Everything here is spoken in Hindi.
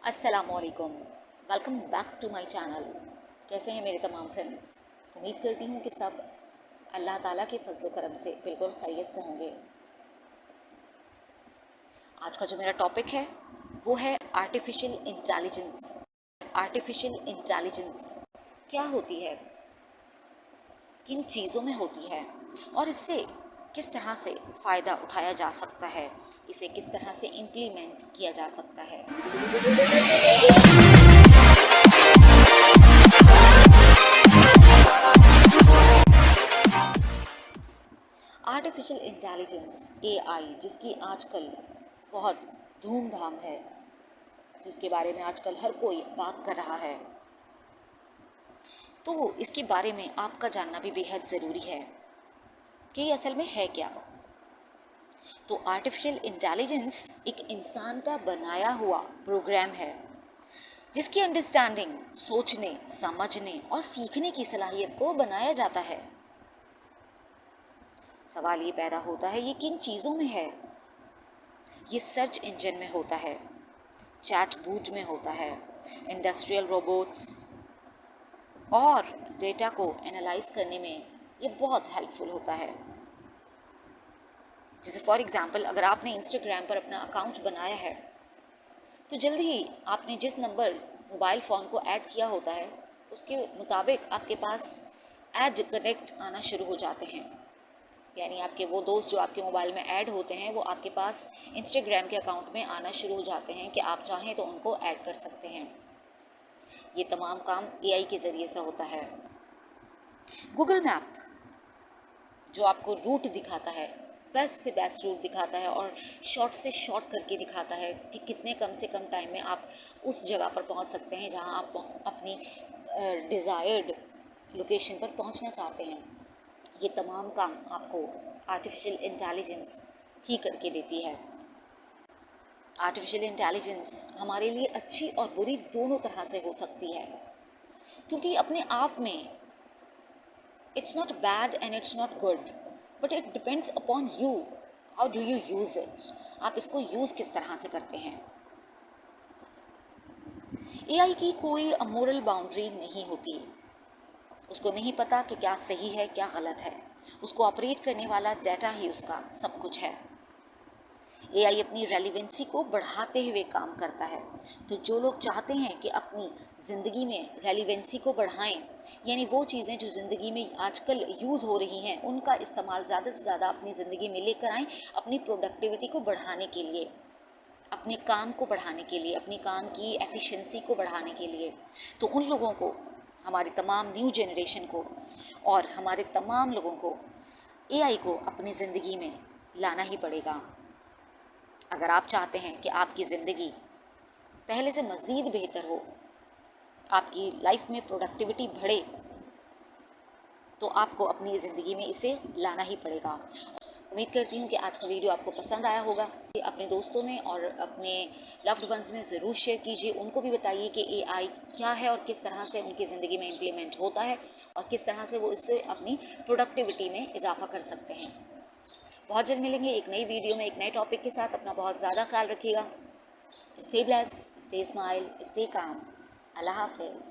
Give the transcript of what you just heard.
अस्सलामुअलैकुम। Welcome back to my channel. कैसे हैं मेरे तमाम फ्रेंड्स? उम्मीद करती हूँ कि सब अल्लाह ताला के फजल करम से बिल्कुल खैरियत से होंगे। आज का जो मेरा टॉपिक है वो है आर्टिफिशियल इंटेलिजेंस। आर्टिफिशियल इंटेलिजेंस क्या होती है, किन चीज़ों में होती है और इससे किस तरह से फ़ायदा उठाया जा सकता है, इसे किस तरह से इम्प्लीमेंट किया जा सकता है। आर्टिफिशियल इंटेलिजेंस एआई, जिसकी आजकल बहुत धूमधाम है, जिसके बारे में आजकल हर कोई बात कर रहा है, तो इसके बारे में आपका जानना भी बेहद ज़रूरी है कि ये असल में है क्या। तो आर्टिफिशियल इंटेलिजेंस एक इंसान का बनाया हुआ प्रोग्राम है जिसकी अंडरस्टैंडिंग, सोचने, समझने और सीखने की सलाहियत को बनाया जाता है। सवाल ये पैदा होता है, ये किन चीज़ों में है? ये सर्च इंजन में होता है, चैट बूट में होता है, इंडस्ट्रियल रोबोट्स और डेटा को एनालाइज करने में ये बहुत हेल्पफुल होता है। जैसे फॉर एग्ज़ाम्पल, अगर आपने इंस्टाग्राम पर अपना अकाउंट बनाया है तो जल्दी ही आपने जिस नंबर मोबाइल फ़ोन को ऐड किया होता है उसके मुताबिक आपके पास ऐड कनेक्ट आना शुरू हो जाते हैं। यानी आपके वो दोस्त जो आपके मोबाइल में ऐड होते हैं वो आपके पास इंस्टाग्राम के अकाउंट में आना शुरू हो जाते हैं कि आप चाहें तो उनको ऐड कर सकते हैं। ये तमाम काम एआई के ज़रिए से होता है। गूगल मैप जो आपको रूट दिखाता है, बेस्ट से बेस्ट रूट दिखाता है और शॉर्ट से शॉर्ट करके दिखाता है कि कितने कम से कम टाइम में आप उस जगह पर पहुंच सकते हैं जहां आप अपनी डिज़ायर्ड लोकेशन पर पहुंचना चाहते हैं। ये तमाम काम आपको आर्टिफिशियल इंटेलिजेंस ही करके देती है। आर्टिफिशियल इंटेलिजेंस हमारे लिए अच्छी और बुरी दोनों तरह से हो सकती है, क्योंकि अपने आप में it's not bad and it's not good, but it depends upon you. How do you use it? आप इसको यूज़ किस तरह से करते हैं। एआई की कोई मोरल बाउंड्री नहीं होती। उसको नहीं पता कि क्या सही है क्या गलत है। उसको ऑपरेट करने वाला डाटा ही उसका सब कुछ है। एआई अपनी रेलिवेंसी को बढ़ाते हुए काम करता है। तो जो लोग चाहते हैं कि अपनी ज़िंदगी में रेलिवेंसी को बढ़ाएं, यानी वो चीज़ें जो ज़िंदगी में आजकल यूज़ हो रही हैं उनका इस्तेमाल ज़्यादा से ज़्यादा अपनी ज़िंदगी में लेकर आएँ, अपनी प्रोडक्टिविटी को बढ़ाने के लिए, अपने काम को बढ़ाने के लिए, अपनी काम की एफिशिएंसी को बढ़ाने के लिए, तो उन लोगों को, हमारी तमाम न्यू जनरेशन को और हमारे तमाम लोगों को एआई को अपनी ज़िंदगी में लाना ही पड़ेगा। अगर आप चाहते हैं कि आपकी ज़िंदगी पहले से मज़ीद बेहतर हो, आपकी लाइफ में प्रोडक्टिविटी बढ़े, तो आपको अपनी ज़िंदगी में इसे लाना ही पड़ेगा। उम्मीद करती हूँ कि आज का वीडियो आपको पसंद आया होगा। अपने दोस्तों में और अपने लव्ड वंस में ज़रूर शेयर कीजिए। उनको भी बताइए कि एआई क्या है और किस तरह से उनकी ज़िंदगी में इम्प्लीमेंट होता है और किस तरह से वो इससे अपनी प्रोडक्टिविटी में इजाफा कर सकते हैं। बहुत जल्द मिलेंगे एक नई वीडियो में एक नए टॉपिक के साथ। अपना बहुत ज़्यादा ख्याल रखिएगा। Stay bless, stay smile, stay calm. अल्लाह हाफिज़।